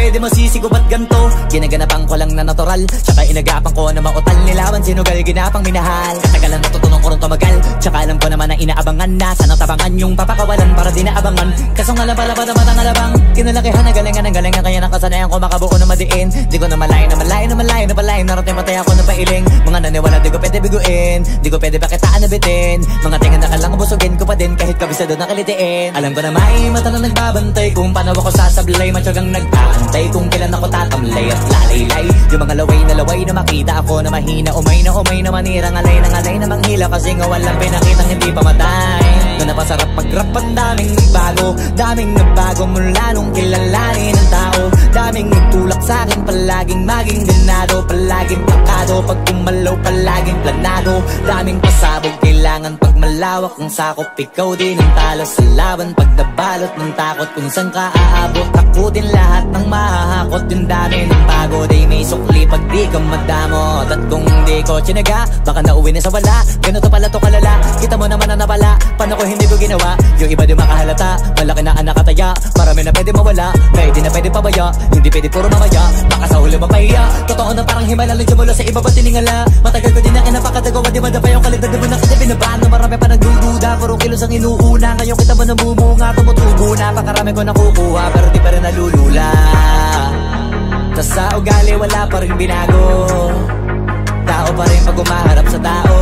pwede masisigo ba't ganto? Ginaganapan ko lang na natural, tsaka inagapan ko na mautal. Nilawan sinugal, ginapang minahal. Katagalan natutunan ko rin tumagal, tsaka alam ko naman na inaabangan na. Sana tabangan yung papakawalan para di naabangan. Kasong alabalaban naman ang alabang kinalakihan na galingan ng galingan. Kaya nakasanayan ko makabuo na madiin. Di ko na malayo na malayo na malayo na malayo. Narating matay ako ng pailing. Mga naniwala di ko pwede biguin, di ko pwede pakitaan na bitin. Mga tingan na kalang busugin ko pa din kahit kabisado na kalitiin. Alam ko na may mata na nagbabantay kung paano ako sasablay. Matyagang nag-aantay kung kailan ako tatamlay at lalaylay. Yung mga laway na makita ako na mahina. Umay na manirang alay na manghila. Kasi nga walang pinakitang hindi pa matay. Na napasarap pag-rap ang daming nagbago mula nung kilalanin ng tao. Daming nagtulak sa'kin, palaging maging ganado. Palaging plakado, pag kumalaw palaging planado. Daming pasabog, kailangan pag malawak ang sakop. Ikaw din ang talo sa laban, pag nabalot ng takot. Kung saan ka aabot, ako din lahat ng mahahakot. Yung dami ng bago, di may sukli pag di ka madamot. At kung di ko tsinaga, baka nauwi na sa wala. Ganito pala to kalala, kita mo naman na napala. Paano ko hindi ko ginawa, yung iba di makahalata. Malaki na anak kataya, marami na pwede mawala. Pwede na pwede pabaya, hindi pwede puro mamaya. Baka sa huli mapahiya, totoo na parang himala. Lagyan mula sa iba ba tiningala. Matagal ko din na kinapakatagawa, di madapa yung kalidad. Di mo na kita binabano, marami pa nagdududa. Puro kilos ang inuuna, ngayon kita ba namumunga. Tumutubo na, pakarami ko nakukuha, pero di pa rin nalulula. Tas sa ugali wala pa rin binago, tao pa rin pag umaharap sa tao.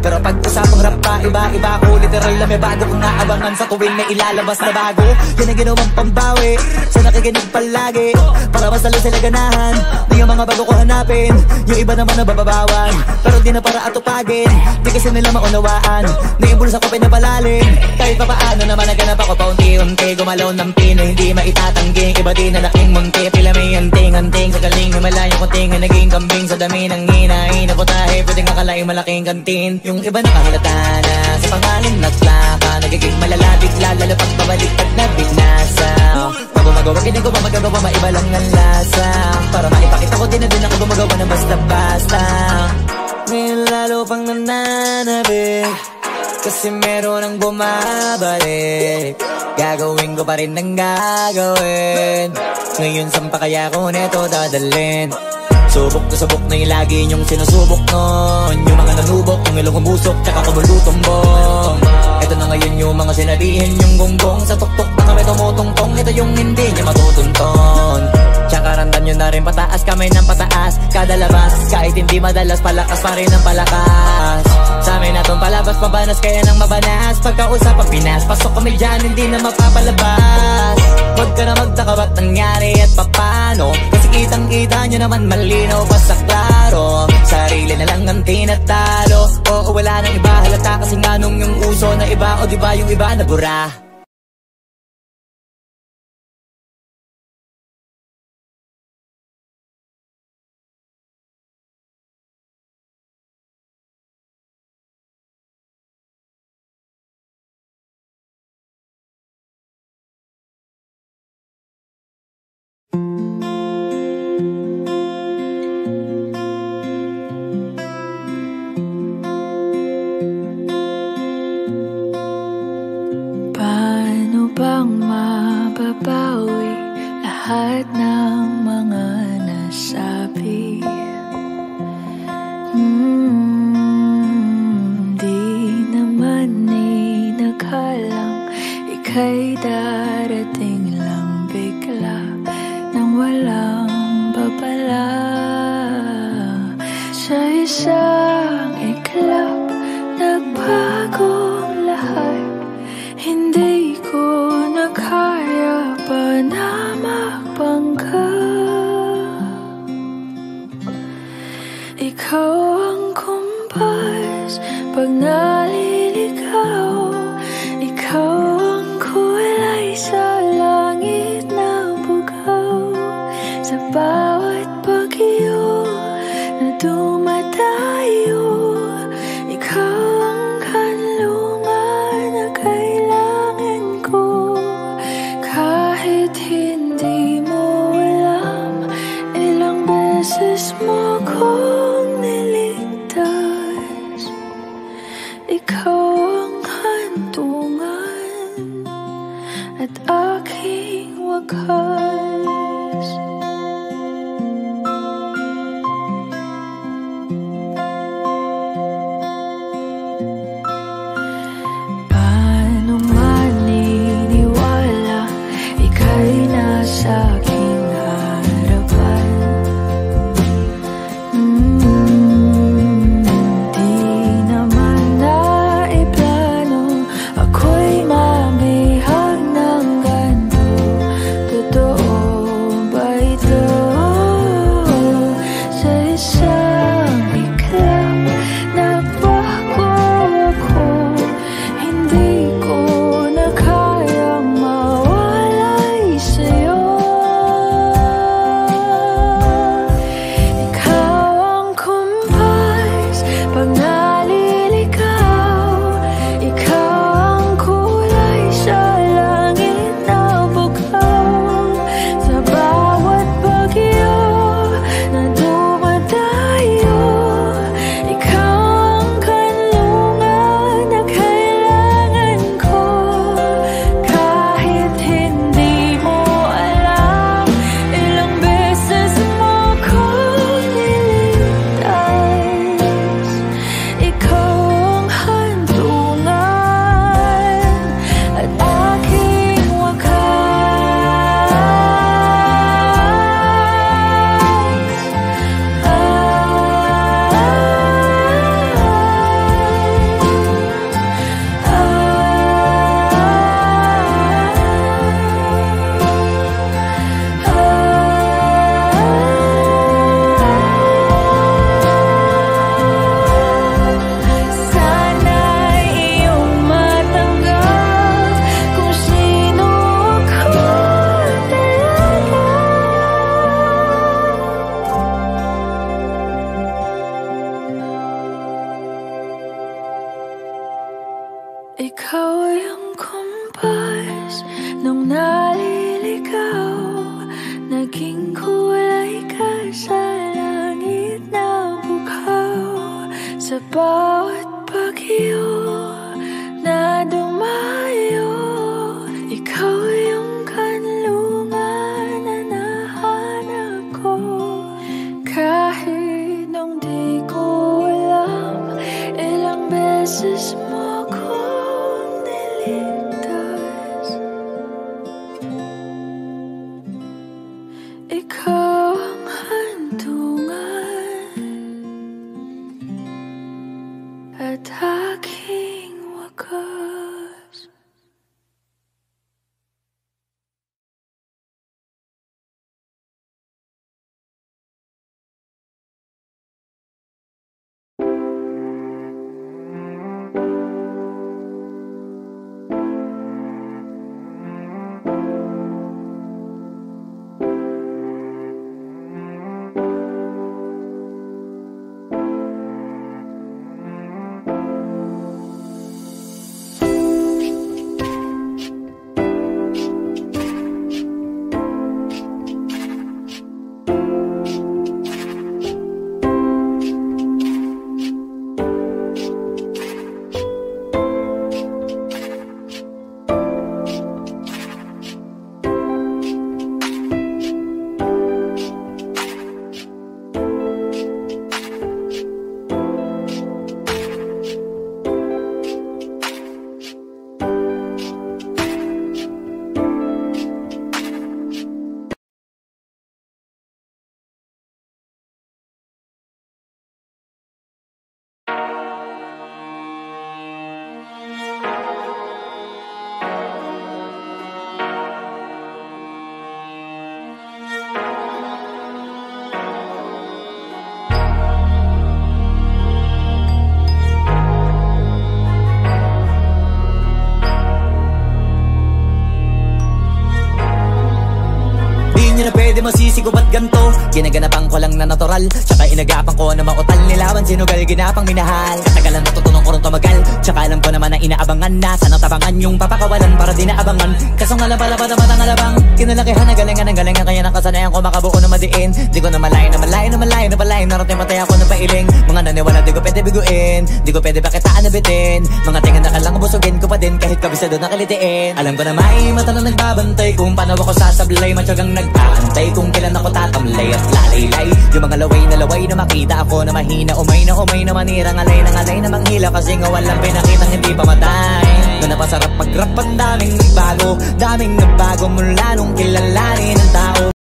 Pero pag usapang rap pa, iba-iba ko. Literal na may bago kong naabangan sa tuwing may ilalabas na bago. Yan ang ginawang pambawi sa nakikinig palagi, para mas lalo sila ganahan. Di ang mga bago ko hanapin, yung iba naman nabababawan. Pero di na para atupagin, di kasi nila maunawaan. Naimbulsa ko pinapalalim, kahit pa paano naman naganap ako paunti-unti. Gumalaw ng pino, hindi maitatangging. Iba din na laking munti, pila may anting-anting. Sa galing himalayang kunting, naging kambing. Sa dami ng hinahin na putahe, pwedeng akalaing malaking kantin. Yung iba nakahalata na sa pangalan at plaka, nagiging malala bigla, lalo pag babalik at nabinasa. Pag gumagawa, ginagawa, magagawa, maiba lang ang lasa. Para maipakita ko din na din ako gumagawa ng basta-basta. Ngayon lalo pang nananabik, kasi meron ang bumabalik. Gagawin ko pa rin ang gagawin. Ngayon saan pa kaya ko neto dadalhin? Subok na subok na yung lagi niyong sinusubok nun. Yung mga nanubok, yung ilong umusok, tsaka kumulutumbong. Ito na ngayon yung mga sinabihin yung gonggong. Sa tuktok na kami tumutungtong, ito yung hindi niya matutunton. Tsaka randam nyo na rin pataas, kamay ng pataas. Kada labas, kahit hindi madalas, palakas pa rin ang palakas. Sa amin natong palabas, mabanas kaya nang mabanas. Pagkausap ang Pinas, pasok kami dyan, hindi na mapapalabas. Huwag ka na magtaka ba't nangyari at papano, kasi kitang-kita nyo naman malinaw pa sa klaro. Sarili na lang ang tinatalo, oo wala nang iba halata. Kasi nga nung yung uso na iba, o diba yung iba nabura. mababawi lahat ng mga nasabi. Di naman inakalang ika'y darating lang bigla nang walang babala. Sa isang iklap nagbago lahat. Hindi ko na kaya pa na magpangga. Ikaw ang kumpas pag naliligaw. Ikaw ang kulay naging kulay ka sa langit na bughaw. Sa bawat bagyo na dumayo, ikaw yung kanlungan na nahanap ko. Kahit nung di ko alam, ilang beses mo kong niligtas. Ikaw ang hantungan at aking wakas. Na pwede masisigo ba't ganto? Ginaganapan ko lang na natural, tsaka inagapan ko na mautal. Nilawan sinugal, ginapang minahal. Katagalan natutunan ko rin tumagal, tsaka alam ko naman na inaabangan na. Sanang tabangan yung papakawalan para di naabangan. Kasong alabalaban naman ang alabang kinalakihan na galingan ng galingan. Kaya nakasanayan ko makabuo na madiin. Di ko na malayo na malayo na malayo na malayo. Narating matay ako ng pailing. Mga naniwala di ko pwede biguin, di ko pwede pakitaan na bitin. Mga tingin na kalang busugin ko pa din kahit kabisado na kalitiin. Alam ko na may mata na nagbabantay kung paano ako sasablay. Matyagang nag-aantay kung kailan ako tatamlay at lalaylay. Yung mga laway na makita ako na mahina. Umay na manirang alay na manghila. Kasi nga walang pinakitang hindi pamatay. Na napasarap mag-rap, ang daming nagbago mula nung kilalanin ng tao.